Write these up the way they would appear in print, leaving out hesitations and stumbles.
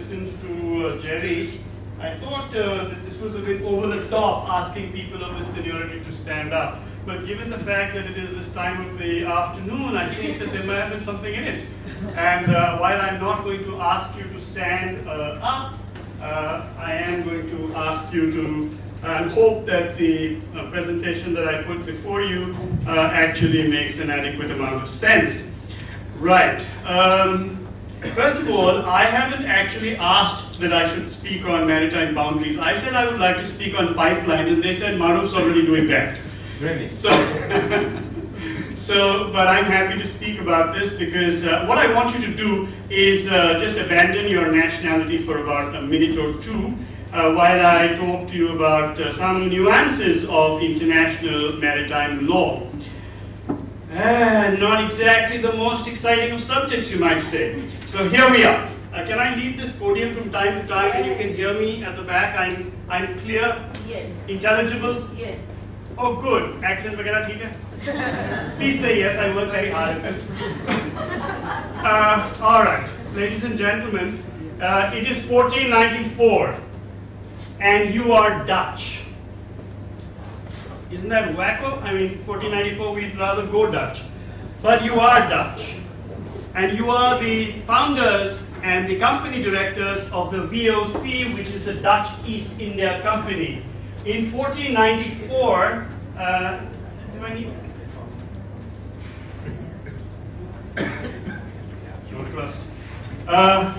listened to Jerry, I thought that this was a bit over the top, asking people of this seniority to stand up. But given the fact that it is this time of the afternoon, I think that there might have been something in it. And while I'm not going to ask you to stand up, I am going to ask you to and hope that the presentation that I put before you actually makes an adequate amount of sense. Right. First of all, I haven't actually asked that I should speak on maritime boundaries. I said I would like to speak on pipelines, and they said Maruf's already doing that. Really? So, but I'm happy to speak about this because what I want you to do is just abandon your nationality for about a minute or two while I talk to you about some nuances of international maritime law. Not exactly the most exciting of subjects, you might say. So here we are. Can I leave this podium from time to time and you can hear me at the back? I'm clear? Yes. Intelligible? Yes. Oh, good. Accent वगैरह ठीक है? Please say yes. I work very hard at this. All right, ladies and gentlemen, it is 1494, and you are Dutch. Isn't that wacko? I mean, 1494, we'd rather go Dutch. But you are Dutch. And you are the founders and the company directors of the VOC, which is the Dutch East India Company. In 1494, do I need? No trust.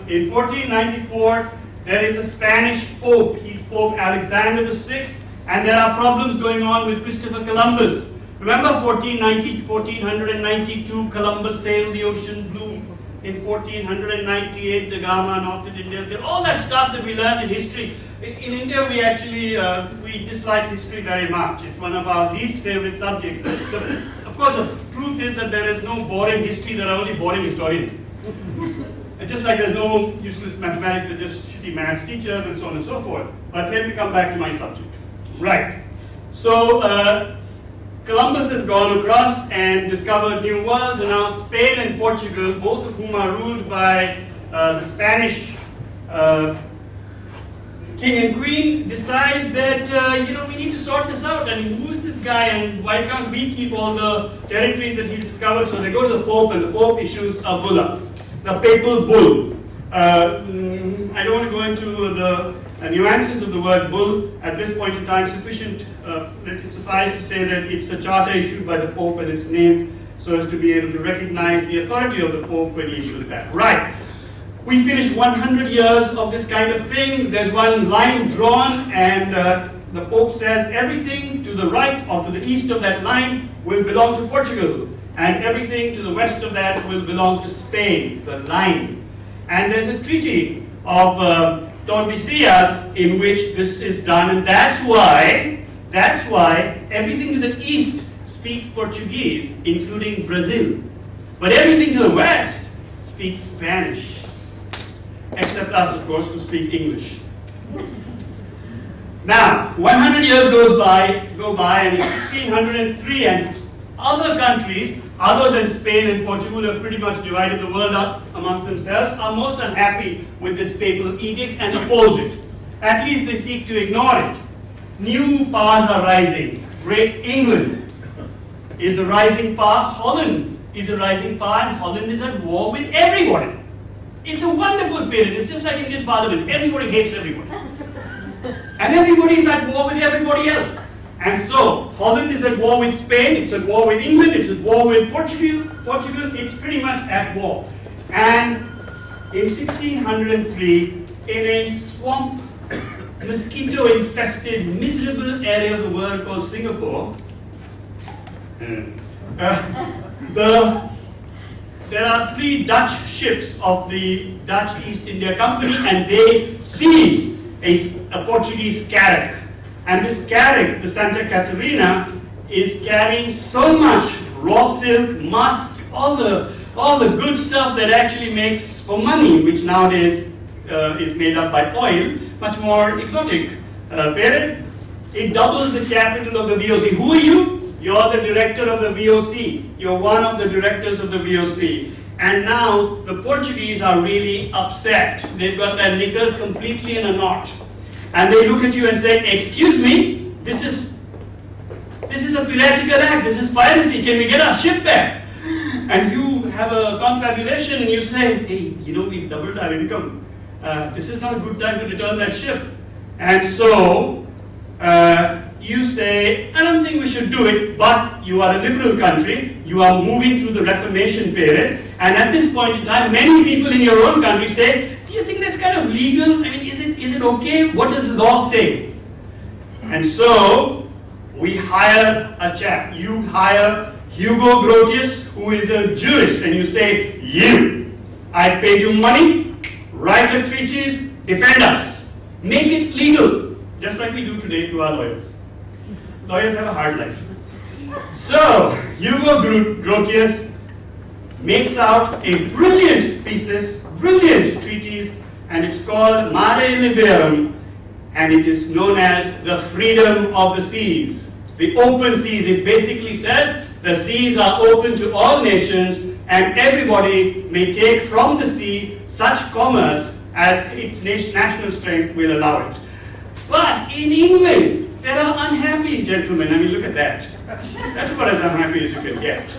In 1494, there is a Spanish Pope. He's Pope Alexander VI. And there are problems going on with Christopher Columbus. Remember 1492, Columbus sailed the ocean blue. In 1498, da Gama knocked at India's gate. All that stuff that we learned in history. In India, we actually we dislike history very much. It's one of our least favorite subjects. Of course, the truth is that there is no boring history. There are only boring historians. And just like there's no useless mathematics, they're just shitty maths teachers and so on and so forth. But let me come back to my subject. Right. So Columbus has gone across and discovered new worlds, and now Spain and Portugal, both of whom are ruled by the Spanish king and queen, decide that we need to sort this out. I mean, who's this guy, and why can't we keep all the territories that he's discovered? So they go to the Pope, and the Pope issues a bulla, the papal bull. I don't want to go into the nuances of the word bull at this point in time. Let it suffice to say that it's a charter issued by the Pope, and it's named so as to be able to recognize the authority of the Pope when he issues that. Right. We finished 100 years of this kind of thing. There's one line drawn, and the Pope says everything to the right or to the east of that line will belong to Portugal, and everything to the west of that will belong to Spain, the line. And there's a treaty of Tordesillas in which this is done, and that's why everything to the east speaks Portuguese, including Brazil. But everything to the west speaks Spanish. Except us, of course, who speak English. Now, 100 years go by, and in 1603, and other countries, other than Spain and Portugal, have pretty much divided the world up amongst themselves, are most unhappy with this papal edict and oppose it. At least they seek to ignore it. New powers are rising. Great England is a rising power. Holland is a rising power, and Holland is at war with everybody. It's a wonderful period. It's just like Indian Parliament. Everybody hates everybody. And everybody is at war with everybody else. And so, Holland is at war with Spain, it's at war with England, it's at war with Portugal, it's pretty much at war. And in 1603, in a swamp, mosquito-infested, miserable area of the world called Singapore, there are 3 Dutch ships of the Dutch East India Company, and they seize a Portuguese carrack. And this carrack, the Santa Catarina, is carrying so much raw silk, musk, all the good stuff that actually makes for money, which nowadays is made up by oil, much more exotic. It doubles the capital of the VOC. Who are you? You're the director of the VOC. You're one of the directors of the VOC. And now the Portuguese are really upset. They've got their knickers completely in a knot. And they look at you and say, excuse me, this is a piratical act, this is piracy, can we get our ship back? And you have a confabulation and you say, hey, you know, we've doubled our income. This is not a good time to return that ship. And so, you say, I don't think we should do it, but you are a liberal country, you are moving through the Reformation period, and at this point in time, many people in your own country say, do you think that's kind of legal? I mean, is it okay? What does the law say? And so, we hire a chap. You hire Hugo Grotius, who is a jurist, and you say, I paid you money, write a treatise, defend us. Make it legal, just like we do today to our lawyers. Lawyers have a hard life. So, Hugo Grotius makes out a brilliant thesis, brilliant treatise, and it's called Mare Liberum, and it is known as the freedom of the seas. The open seas. It basically says the seas are open to all nations, and everybody may take from the sea such commerce as its national strength will allow it. But in England, there are unhappy gentlemen. I mean, look at that. That's about as unhappy as you can get.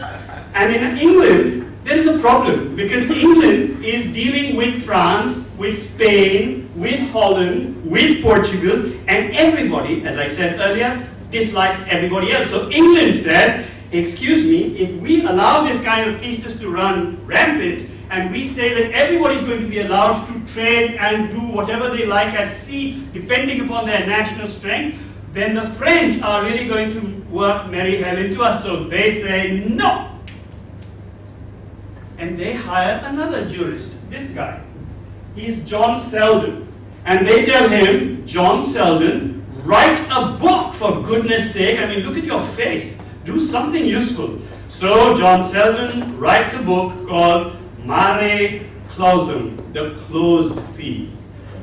And in England, there is a problem, because England is dealing with France, with Spain, with Holland, with Portugal, and everybody, as I said earlier, dislikes everybody else. So England says, excuse me, if we allow this kind of thesis to run rampant, and we say that everybody is going to be allowed to trade and do whatever they like at sea, depending upon their national strength, then the French are really going to work merry hell into us. So they say no. And they hire another jurist, this guy. He's John Selden. And they tell him, John Selden, write a book for goodness sake. I mean, look at your face. Do something useful. So John Selden writes a book called Mare Clausum, the closed sea,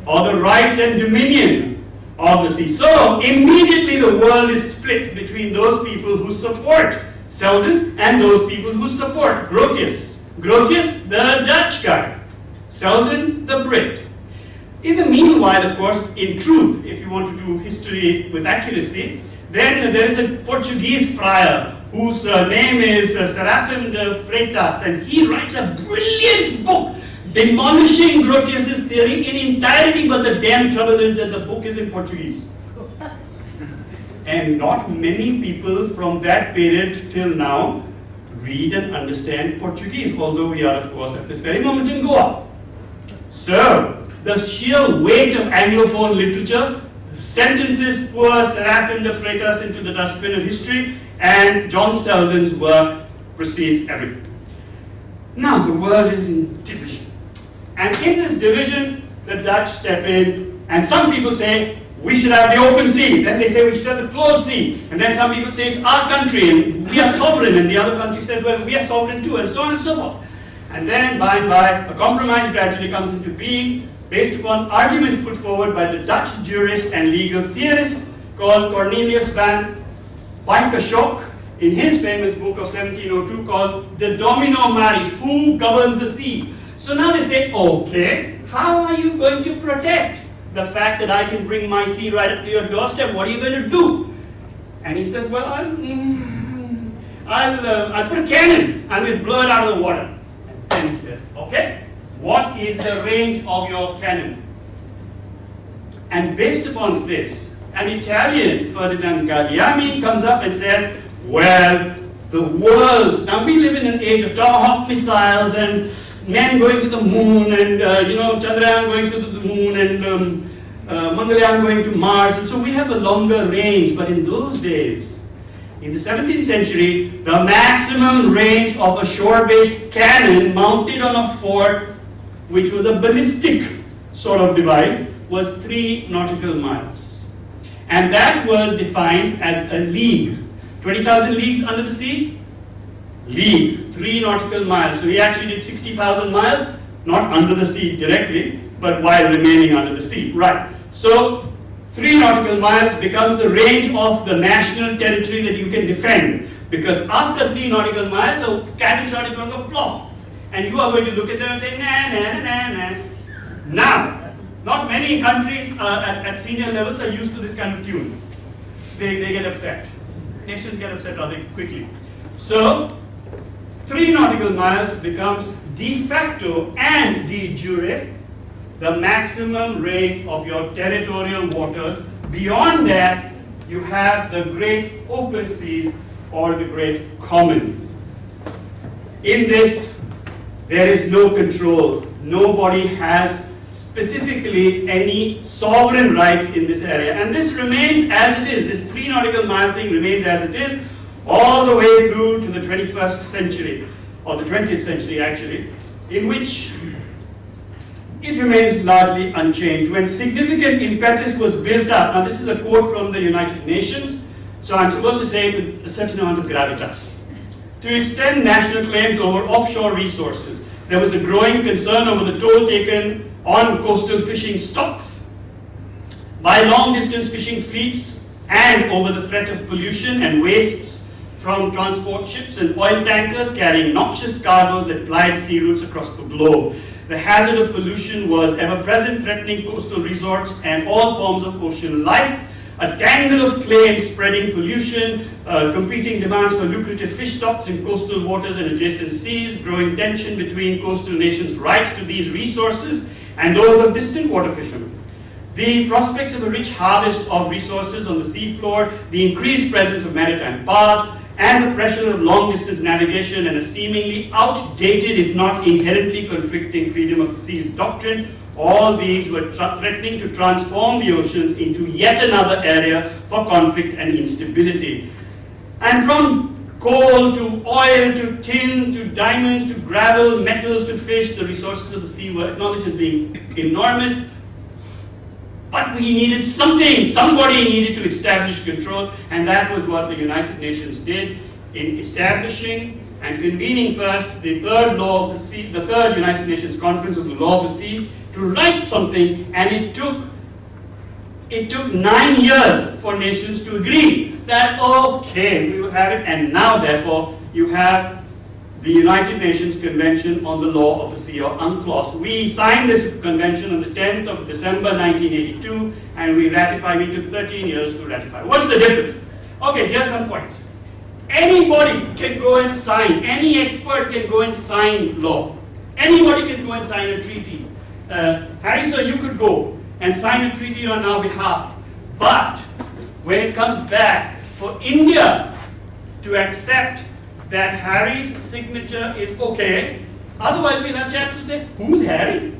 or the right and dominion of the sea. So immediately the world is split between those people who support Selden and those people who support Grotius. Grotius, the Dutch guy. Selden, the Brit. In the meanwhile, of course, in truth, if you want to do history with accuracy, then there is a Portuguese friar whose name is Serafim de Freitas, and he writes a brilliant book demolishing Grotius's theory in entirety, but the damn trouble is that the book is in Portuguese. And not many people from that period till now read and understand Portuguese, although we are, of course, at this very moment in Goa. So, the sheer weight of Anglophone literature sentences poor Serafim de Freitas into the dustbin of history, and John Selden's work precedes everything. Now, the world is in division. And in this division, the Dutch step in, and some people say, we should have the open sea. Then they say we should have the closed sea. And then some people say it's our country and we are sovereign, and the other country says, well, we are sovereign too, and so on and so forth. And then by and by, a compromise gradually comes into being based upon arguments put forward by the Dutch jurist and legal theorist called Cornelius van Bijkerschok in his famous book of 1702 called The Domino Maris, Who Governs the Sea? So now they say, okay, how are you going to protect the fact that I can bring my sea right up to your doorstep? What are you going to do? And he says, well, I'll put a cannon and we'll blow it out of the water. And then he says, okay, what is the range of your cannon? And based upon this, an Italian, Ferdinand Galliani, comes up and says, well, the world's, now we live in an age of Tomahawk missiles and men going to the moon and, Chandrayaan going to the moon and Mangalyaan going to Mars. And so we have a longer range. But in those days, in the 17th century, the maximum range of a shore-based cannon mounted on a fort, which was a ballistic sort of device, was 3 nautical miles. And that was defined as a league. 20,000 leagues under the sea? League, 3 nautical miles. So he actually did 60,000 miles, not under the sea directly, but while remaining under the sea. Right. So 3 nautical miles becomes the range of the national territory that you can defend. Because after 3 nautical miles, the cannon shot is going to go plop. and you are going to look at them and say, nah, nah, nah, nah. Now, not many countries at senior levels are used to this kind of tune. They get upset. Nations get upset rather quickly. So, 3 nautical miles becomes de facto and de jure the maximum range of your territorial waters. Beyond that, you have the great open seas or the great commons. In this, there is no control. Nobody has specifically any sovereign rights in this area. And this remains as it is. This pre-nautical mile thing remains as it is all the way through to the 21st century, or the 20th century actually, in which it remains largely unchanged. When significant impetus was built up, now this is a quote from the United Nations, so I'm supposed to say it with a certain amount of gravitas, to extend national claims over offshore resources. There was a growing concern over the toll taken on coastal fishing stocks by long-distance fishing fleets and over the threat of pollution and wastes from transport ships and oil tankers carrying noxious cargoes that plied sea routes across the globe. The hazard of pollution was ever present, threatening coastal resorts and all forms of ocean life. A tangle of claims spreading pollution, competing demands for lucrative fish stocks in coastal waters and adjacent seas, growing tension between coastal nations' rights to these resources and those of distant water fishermen. The prospects of a rich harvest of resources on the seafloor, the increased presence of maritime powers, and the pressure of long-distance navigation and a seemingly outdated, if not inherently conflicting, freedom of the seas doctrine, all these were threatening to transform the oceans into yet another area for conflict and instability. And from coal to oil to tin to diamonds to gravel, metals to fish, the resources of the sea were acknowledged as being enormous. But we needed something, somebody needed to establish control, and that was what the United Nations did in establishing and convening first the third law of the sea, the third United Nations Conference of the Law of the Sea, to write something, and it took 9 years for nations to agree that, okay, we will have it, and now therefore you have the United Nations Convention on the Law of the Sea, or UNCLOS. We signed this convention on the 10th of December 1982, and we ratified. We took 13 years to ratify. What's the difference? Okay, here's some points. Anybody can go and sign, any expert can go and sign law. Anybody can go and sign a treaty. Harry, sir, you could go and sign a treaty on our behalf. But when it comes back for India to accept that Harry's signature is okay, otherwise we'll have chaps who say, who's Harry?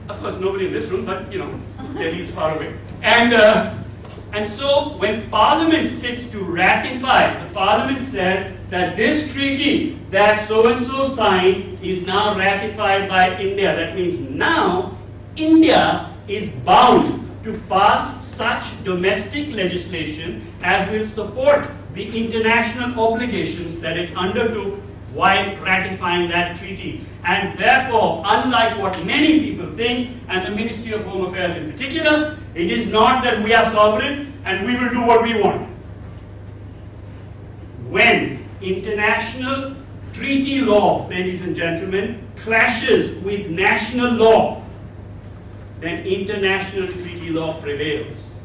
Of course, nobody in this room, but you know, Delhi's far away. And so when Parliament sits to ratify, the Parliament says that this treaty that so-and-so signed is now ratified by India. That means now India is bound to pass such domestic legislation as will support the international obligations that it undertook while ratifying that treaty. And therefore, unlike what many people think, and the Ministry of Home Affairs in particular, it is not that we are sovereign and we will do what we want. When international treaty law, ladies and gentlemen, clashes with national law, then international treaty law prevails.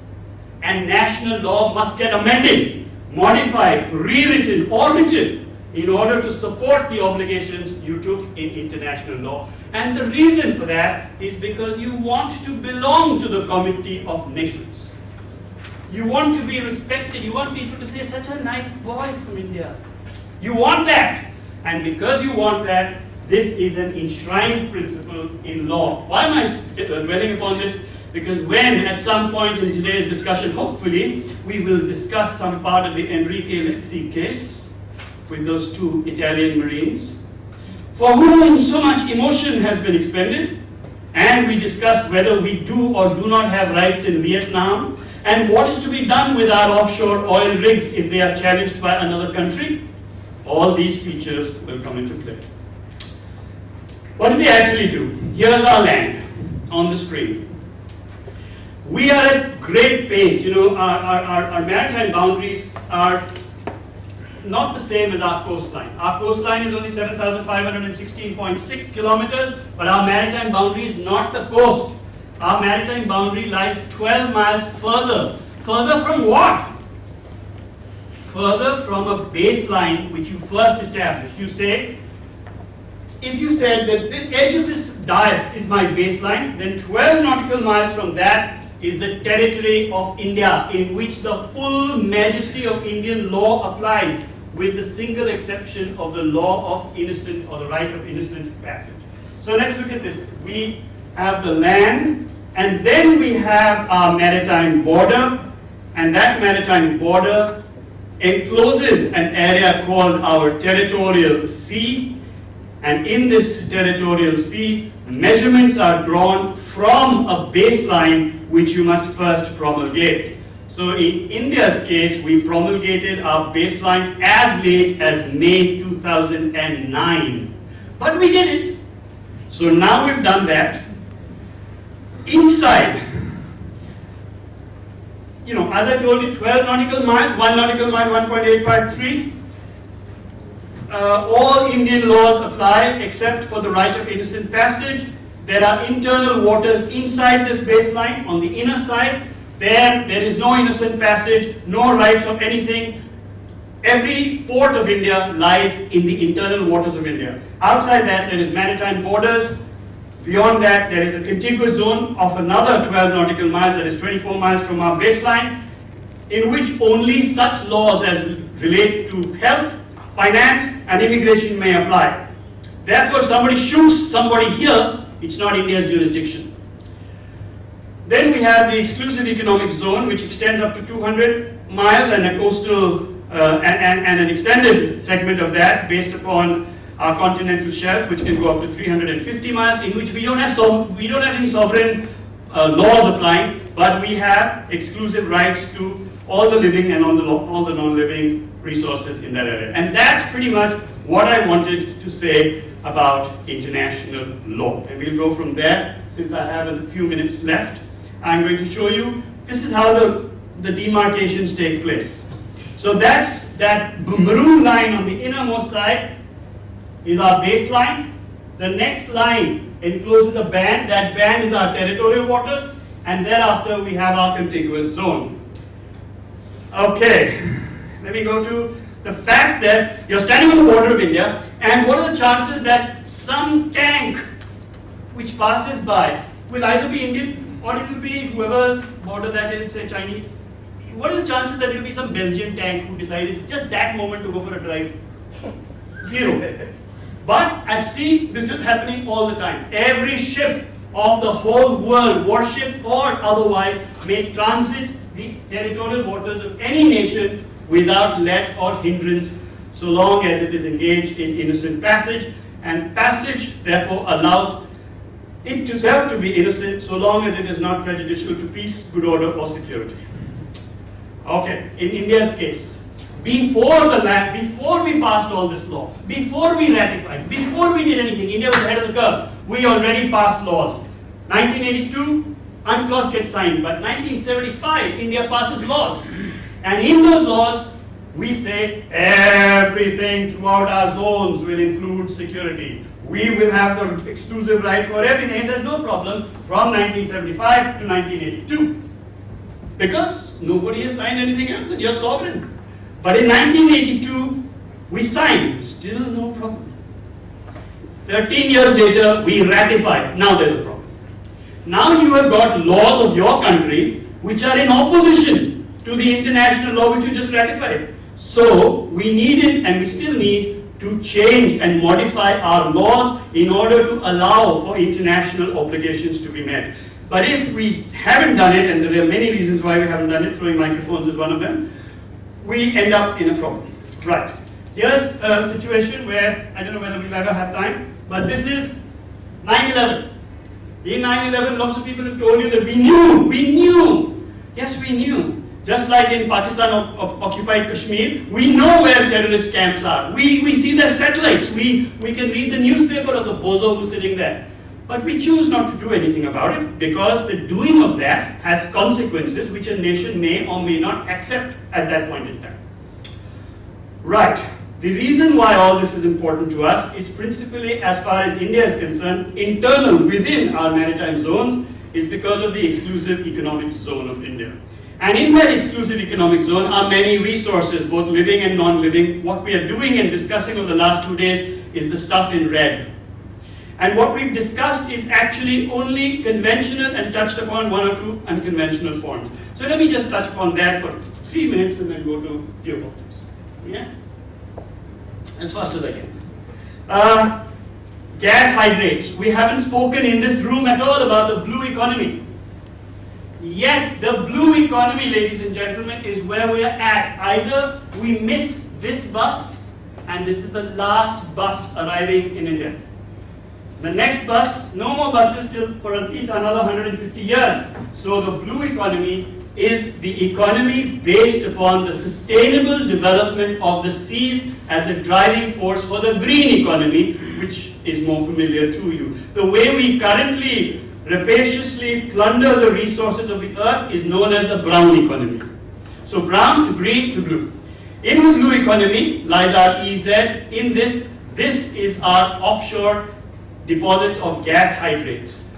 And national law must get amended, modified, rewritten, or written in order to support the obligations you took in international law. And the reason for that is because you want to belong to the Committee of Nations. You want to be respected. You want people to say, such a nice boy from India. You want that. And because you want that, this is an enshrined principle in law. Why am I dwelling upon this? Because when, at some point in today's discussion, hopefully, we will discuss some part of the Enrique Lexi case with those 2 Italian Marines, for whom so much emotion has been expended, and we discuss whether we do or do not have rights in Vietnam, and what is to be done with our offshore oil rigs if they are challenged by another country. All these features will come into play. What do they actually do? Here's our land on the screen. We are at great pains. You know, our maritime boundaries are not the same as our coastline. Our coastline is only 7,516.6 kilometers, but our maritime boundary is not the coast. Our maritime boundary lies 12 miles further. Further from what? Further from a baseline which you first established. You say, if you said that the edge of this dais is my baseline, then 12 nautical miles from that is the territory of India, in which the full majesty of Indian law applies, with the single exception of the law of innocent, or the right of innocent passage. So let's look at this. We have the land, and then we have our maritime border, and that maritime border encloses an area called our territorial sea, and in this territorial sea, measurements are drawn from a baseline which you must first promulgate. So in India's case, we promulgated our baselines as late as May 2009. But we did it. So now we've done that. Inside, as I told you, 12 nautical miles, 1 nautical mile, 1.853. All Indian laws apply except for the right of innocent passage. There are internal waters inside this baseline. On the inner side, there is no innocent passage, no rights of anything. Every port of India lies in the internal waters of India. Outside that, there is maritime borders. Beyond that, there is a contiguous zone of another 12 nautical miles, that is 24 miles from our baseline, in which only such laws as relate to health, finance, and immigration may apply. Therefore, if somebody shoots somebody here, it's not India's jurisdiction. Then we have the exclusive economic zone, which extends up to 200 miles, and a coastal and an extended segment of that based upon our continental shelf, which can go up to 350 miles, in which we don't have any sovereign laws applying, but we have exclusive rights to all the living and all the non-living resources in that area. And that's pretty much what I wanted to say about international law. And we'll go from there. Since I have a few minutes left, I'm going to show you, this is how the demarcations take place. So that's that maroon line on the innermost side is our baseline. The next line encloses a band. That band is our territorial waters, and thereafter we have our contiguous zone. Okay, let me go to the fact that you're standing on the border of India, and what are the chances that some tank which passes by will either be Indian or it will be whoever border that is, say Chinese? What are the chances that it will be some Belgian tank who decided just that moment to go for a drive? Zero. But at sea, this is happening all the time. Every ship of the whole world, warship or otherwise, may transit the territorial waters of any nation without let or hindrance, so long as it is engaged in innocent passage. And passage, therefore, allows it itself to be innocent, so long as it is not prejudicial to peace, good order, or security. Okay, in India's case, before we passed all this law, before we ratified, before we did anything, India was ahead of the curve. We already passed laws. 1982, UNCLOS gets signed, but 1975, India passes laws. And in those laws, we say everything throughout our zones will include security. We will have the exclusive right for everything. There's no problem from 1975 to 1982. Because nobody has signed anything else and you're sovereign. But in 1982, we signed, still no problem. 13 years later, we ratified, now there's a problem. Now you have got laws of your country which are in opposition to the international law which you just ratified. So we needed, and we still need, to change and modify our laws in order to allow for international obligations to be met. But if we haven't done it, and there are many reasons why we haven't done it, throwing microphones is one of them, we end up in a problem. Right. Here's a situation where, I don't know whether we'll ever have time, but this is 9/11. In 9/11, lots of people have told you that we knew. Yes, we knew. Just like in Pakistan occupied Kashmir, we know where terrorist camps are. We see their satellites. We can read the newspaper of the bozo who's sitting there. But we choose not to do anything about it because the doing of that has consequences which a nation may or may not accept at that point in time. Right. The reason why all this is important to us is principally, as far as India is concerned, internal within our maritime zones, is because of the exclusive economic zone of India. And in that exclusive economic zone are many resources, both living and non-living. What we are doing and discussing over the last 2 days is the stuff in red. And what we've discussed is actually only conventional and touched upon 1 or 2 unconventional forms. So let me just touch upon that for 3 minutes and then go to geopolitics. Yeah? As fast as I can. Gas hydrates. We haven't spoken in this room at all about the blue economy. Yet the blue economy, ladies and gentlemen, is where we are at. Either we miss this bus, and this is the last bus arriving in India. The next bus, no more buses till for at least another 150 years. So the blue economy is the economy based upon the sustainable development of the seas as a driving force for the green economy, which is more familiar to you. The way we currently rapaciously plunder the resources of the earth is known as the brown economy. So brown to green to blue. In the blue economy lies our EZ. In this is our offshore deposits of gas hydrates.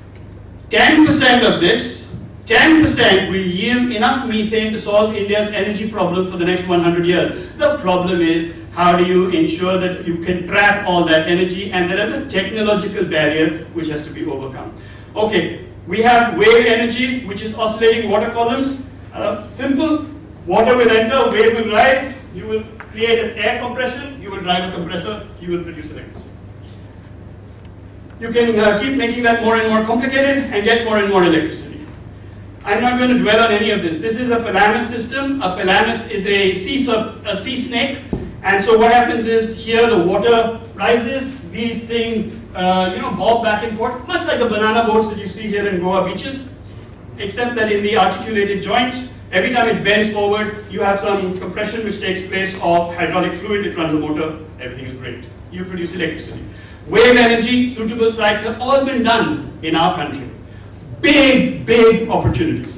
10% of this, 10% will yield enough methane to solve India's energy problem for the next 100 years. The problem is, how do you ensure that you can trap all that energy? And there is a technological barrier which has to be overcome. Okay, we have wave energy, which is oscillating water columns. Simple, water will enter, wave will rise, you will create an air compression, you will drive a compressor, you will produce electricity. You can keep making that more and more complicated and get more and more electricity. I'm not going to dwell on any of this. This is a Pelamis system. A Pelamis is a sea snake. And so what happens is here the water rises, these things bob back and forth, much like the banana boats that you see here in Goa beaches, except that in the articulated joints, every time it bends forward, you have some compression which takes place of hydraulic fluid, it runs a motor, everything is great. You produce electricity. Wave energy, suitable sites have all been done in our country. Big, big opportunities.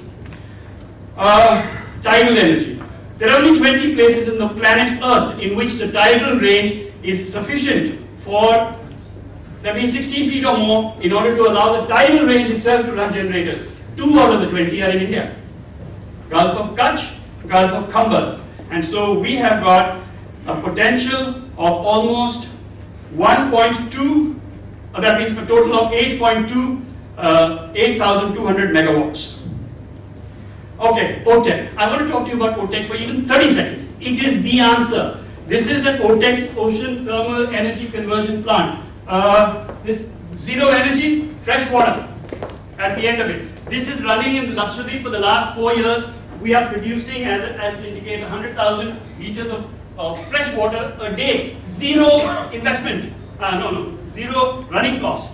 Tidal energy. There are only 20 places in the planet Earth in which the tidal range is sufficient for, that means 16 feet or more, in order to allow the tidal range itself to run generators. 2 out of the 20 are in India. Gulf of Kutch, Gulf of Khambat. And so we have got a potential of almost 1.2, that means a total of 8,200 megawatts. Okay, OTEC. I want to talk to you about OTEC for even 30 seconds. It is the answer. This is an OTEC's Ocean Thermal Energy Conversion Plant. This zero energy, fresh water at the end of it. This is running in Lakshadweep for the last 4 years. We are producing, as indicated, 100,000 liters of fresh water a day. Zero investment. Zero running cost.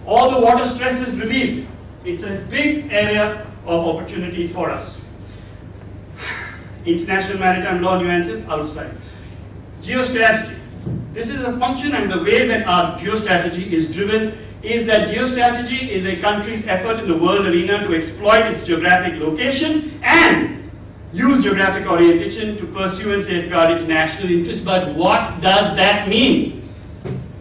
All the water stress is relieved. It's a big area of opportunity for us. International maritime law nuances outside. Geostrategy. This is a function, and the way that our geostrategy is driven is that geostrategy is a country's effort in the world arena to exploit its geographic location and use geographic orientation to pursue and safeguard its national interests. But what does that mean?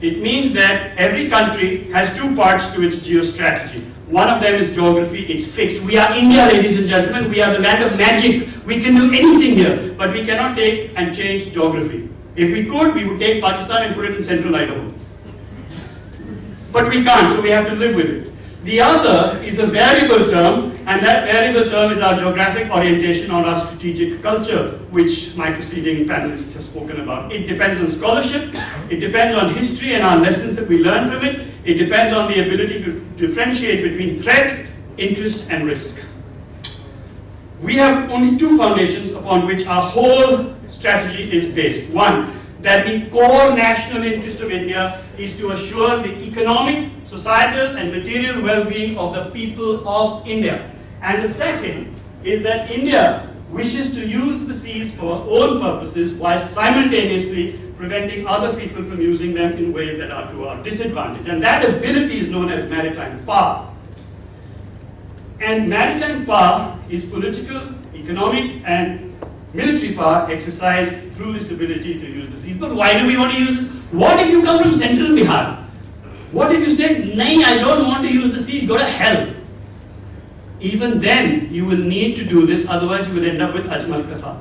It means that every country has 2 parts to its geostrategy. One of them is geography. It's fixed. We are India, ladies and gentlemen. We are the land of magic. We can do anything here, but we cannot take and change geography. If we could, we would take Pakistan and put it in central Idaho. But we can't, so we have to live with it. The other is a variable term, and that variable term is our geographic orientation or our strategic culture, which my preceding panelists have spoken about. It depends on scholarship, it depends on history and our lessons that we learn from it, it depends on the ability to differentiate between threat, interest, and risk. We have only 2 foundations upon which our whole strategy is based. One, that the core national interest of India is to assure the economic, societal, and material well-being of the people of India. And the second is that India wishes to use the seas for own purposes while simultaneously preventing other people from using them in ways that are to our disadvantage. And that ability is known as maritime power. And maritime power is political, economic, and military power exercised through this ability to use the seas. But why do we want to use it? What if you come from central Bihar? What if you say, "Nahi, I don't want to use the seas, go to hell"? Even then, you will need to do this, otherwise you will end up with Ajmal Kasab.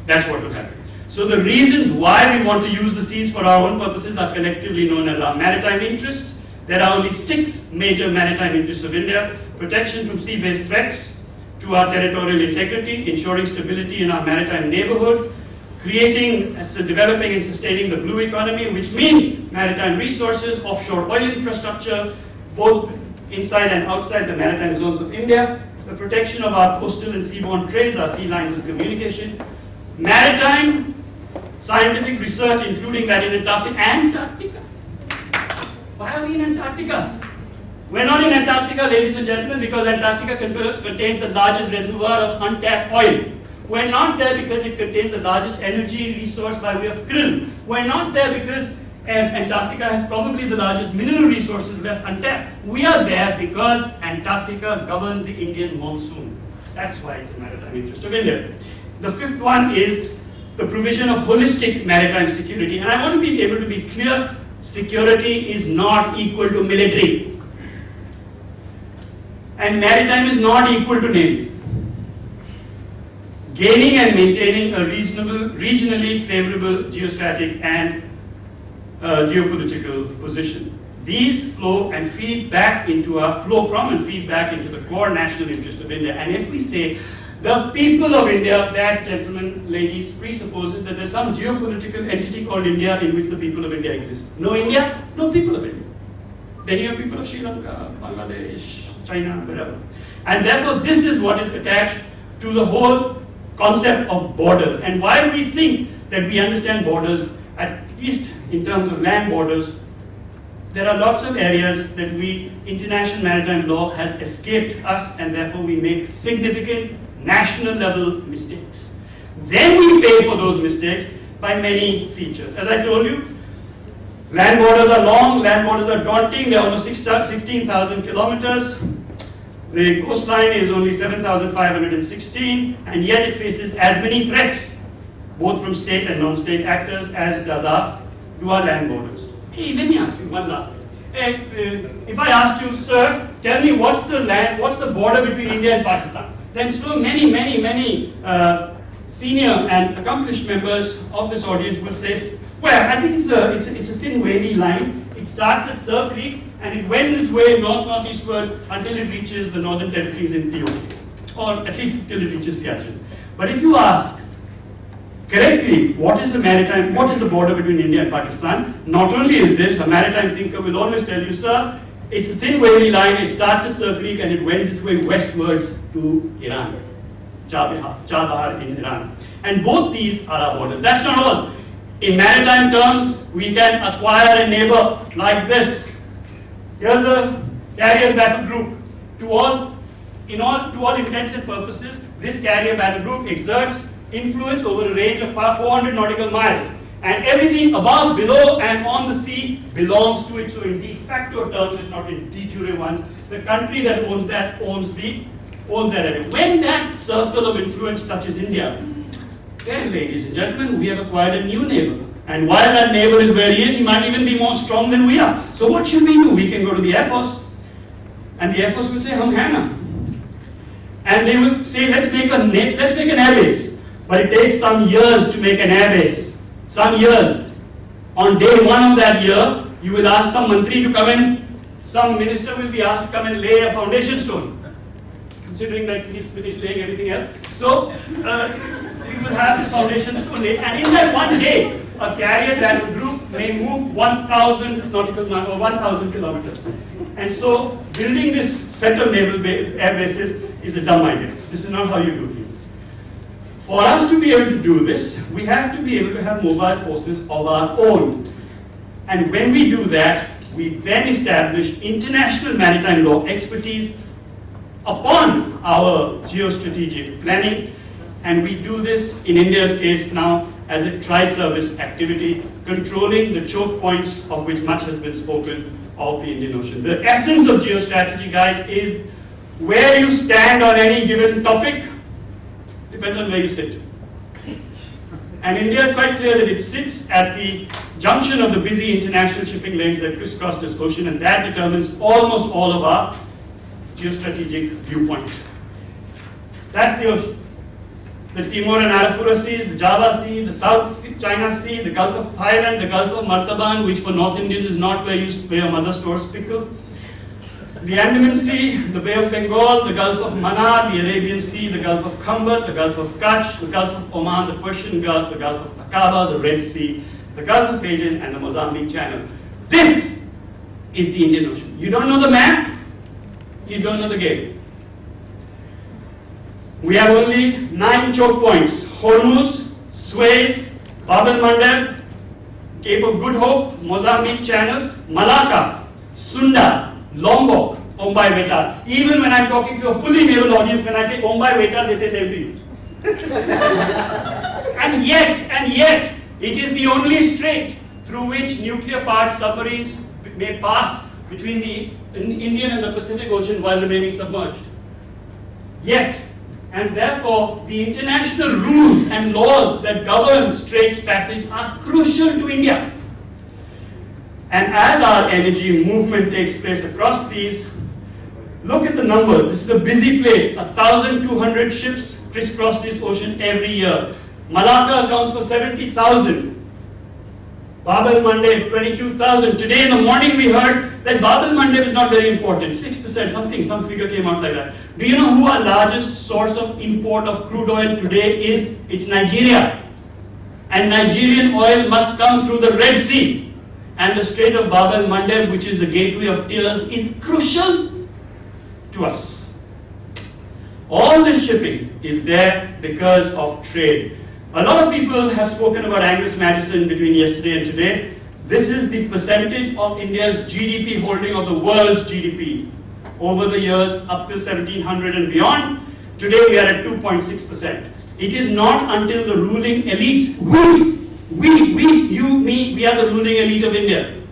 That's what will happen. So the reasons why we want to use the seas for our own purposes are collectively known as our maritime interests. There are only 6 major maritime interests of India: protection from sea-based threats to our territorial integrity, ensuring stability in our maritime neighborhood, creating, developing and sustaining the blue economy, which means maritime resources, offshore oil infrastructure, both inside and outside the maritime zones of India, the protection of our coastal and seaborne trades, our sea lines of communication, maritime scientific research, including that in Antarctica. Why are we in Antarctica? We're not in Antarctica, ladies and gentlemen, because Antarctica contains the largest reservoir of untapped oil. We're not there because it contains the largest energy resource by way of krill. We're not there because Antarctica has probably the largest mineral resources left untapped. We are there because Antarctica governs the Indian monsoon. That's why it's a maritime interest of India. The 5th one is the provision of holistic maritime security. And I want to be able to be clear, security is not equal to military. And maritime is not equal to navy. Gaining and maintaining a regionally favorable geostatic and geopolitical position. These flow from and feed back into the core national interest of India. And if we say the people of India, that, gentlemen, ladies, presupposes that there's some geopolitical entity called India in which the people of India exist. No India, no people of India. Then you have people of Sri Lanka, Bangladesh, China, wherever. And therefore, this is what is attached to the whole concept of borders. And why we think that we understand borders, at least in terms of land borders, there are lots of areas that international maritime law has escaped us, and therefore we make significant national level mistakes. Then we pay for those mistakes by many features. As I told you, land borders are long, land borders are daunting, they're almost 16,000 kilometers. The coastline is only 7,516, and yet it faces as many threats, both from state and non-state actors, as do our land borders. Hey, let me ask you one last thing. If I asked you, sir, tell me what's the border between India and Pakistan? Then so many senior and accomplished members of this audience will say, well, I think it's a thin wavy line. It starts at Surf Creek and it wends its way north-northeastwards until it reaches the northern territories in POK, or at least until it reaches Siachen. But if you ask correctly, what is the border between India and Pakistan? Not only is this, a maritime thinker will always tell you, sir, it's a thin wavy line, it starts at Surf Creek and it wends its way westwards to Iran, Chabahar in Iran. And both these are our borders. That's not all. In maritime terms, we can acquire a neighbor like this. Here's a carrier battle group. To all intents and purposes, this carrier battle group exerts influence over a range of 400 nautical miles. And everything above, below, and on the sea belongs to it. So in de facto terms, if not in de jure ones, the country that owns that owns that area. When that circle of influence touches India, then, ladies and gentlemen, we have acquired a new neighbor. And while that neighbor is where he is, he might even be more strong than we are. So what should we do? We can go to the Air Force. And the Air Force will say, hum hai na. And they will say, let's make an air base. But it takes some years to make an air base. Some years. On day one of that year, you will ask some mantri to come in. Some minister will be asked to come and lay a foundation stone, considering that he's finished laying everything else. So, we will have this foundation stone laid, and in that one day, a carrier battle group may move 1,000 nautical miles or 1,000 kilometers. And so, building this set of naval air bases is a dumb idea. This is not how you do things. For us to be able to do this, we have to be able to have mobile forces of our own. And when we do that, we then establish international maritime law expertise upon our geostrategic planning, and we do this in India's case now as a tri-service activity, controlling the choke points of which much has been spoken of the Indian Ocean. The essence of geostrategy, guys, is where you stand on any given topic, Depends on where you sit. And India is quite clear that it sits at the junction of the busy international shipping lanes that crisscross this ocean, and that determines almost all of our geostrategic viewpoint. That's the ocean. The Timor and Arafura Seas, the Java Sea, the South China Sea, the Gulf of Thailand, the Gulf of Martaban, which for North Indians is not where your mother stores pickle. The Andaman Sea, the Bay of Bengal, the Gulf of Mannar, the Arabian Sea, the Gulf of Khambat, the Gulf of Kutch, the Gulf of Oman, the Persian Gulf, the Gulf of Aqaba, the Red Sea, the Gulf of Aden, and the Mozambique Channel. This is the Indian Ocean. You don't know the map, you don't know the game. We have only 9 choke points: Hormuz, Suez, Bab el-Mandeb, Cape of Good Hope, Mozambique Channel, Malacca, Sunda, Lombok, Mumbai Beta. Even when I'm talking to a fully naval audience, when I say Mumbai Beta, they say same to you. and yet, it is the only strait through which nuclear-powered submarines may pass between the Indian and the Pacific Ocean while remaining submerged. Yet, and therefore, the international rules and laws that govern straits passage are crucial to India. And as our energy movement takes place across these, look at the numbers. This is a busy place. 1,200 ships crisscross this ocean every year. Malacca accounts for 70,000. Bab el-Mandeb, 22,000. Today in the morning we heard that Bab el-Mandeb is not very important. 6%, some figure came out like that. Do you know who our largest source of import of crude oil today is? It's Nigeria. And Nigerian oil must come through the Red Sea. And the Strait of Bab el-Mandeb, which is the gateway of tears, is crucial to us. All this shipping is there because of trade. A lot of people have spoken about Angus-Madison between yesterday and today. This is the percentage of India's GDP holding of the world's GDP over the years up till 1700 and beyond. Today we are at 2.6%. It is not until the ruling elites, you, me, we are the ruling elite of India.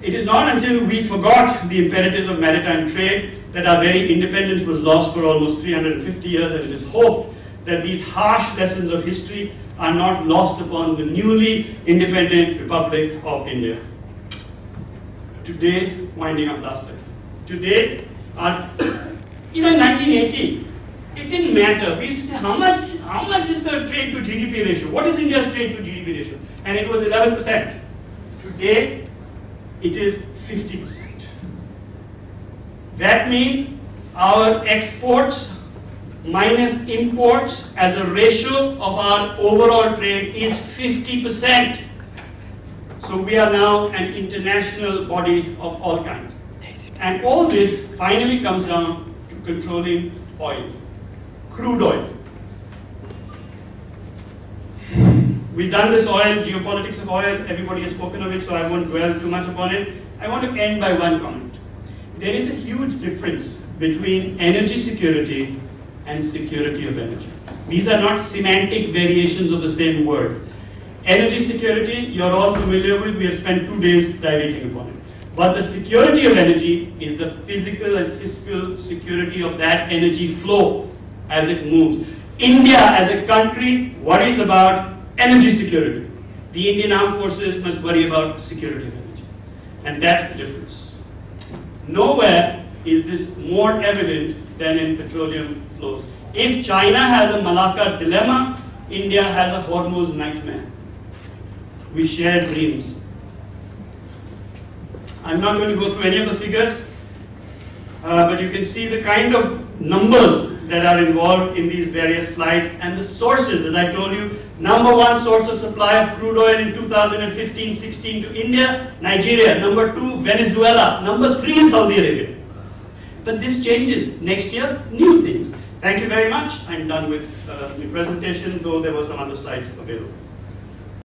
It is not until we forgot the imperatives of maritime trade that our very independence was lost for almost 350 years, and it is hoped that these harsh lessons of history are not lost upon the newly independent Republic of India. Today, winding up last time. Today, in 1980, it didn't matter. We used to say, how much is the trade to GDP ratio? What is India's trade to GDP ratio? And it was 11%. Today, it is 50%. That means our exports minus imports as a ratio of our overall trade is 50%. So we are now an international body of all kinds. And all this finally comes down to controlling oil. Crude oil. We've done this oil, geopolitics of oil, everybody has spoken of it, so I won't dwell too much upon it. I want to end by one comment. There is a huge difference between energy security and security of energy. These are not semantic variations of the same word. Energy security, you're all familiar with, we have spent 2 days dilating upon it. But the security of energy is the physical and fiscal security of that energy flow as it moves. India as a country worries about energy security. The Indian Armed Forces must worry about security of energy. And that's the difference. Nowhere is this more evident than in petroleum flows. If China has a Malacca dilemma, India has a Hormuz nightmare. We share dreams. I'm not going to go through any of the figures, but you can see the kind of numbers that are involved in these various slides and the sources. As I told you, number 1 source of supply of crude oil in 2015-16 to India, Nigeria. Number 2, Venezuela. Number 3, Saudi Arabia. But this changes. Next year, new things. Thank you very much. I'm done with the presentation, though there were some other slides available.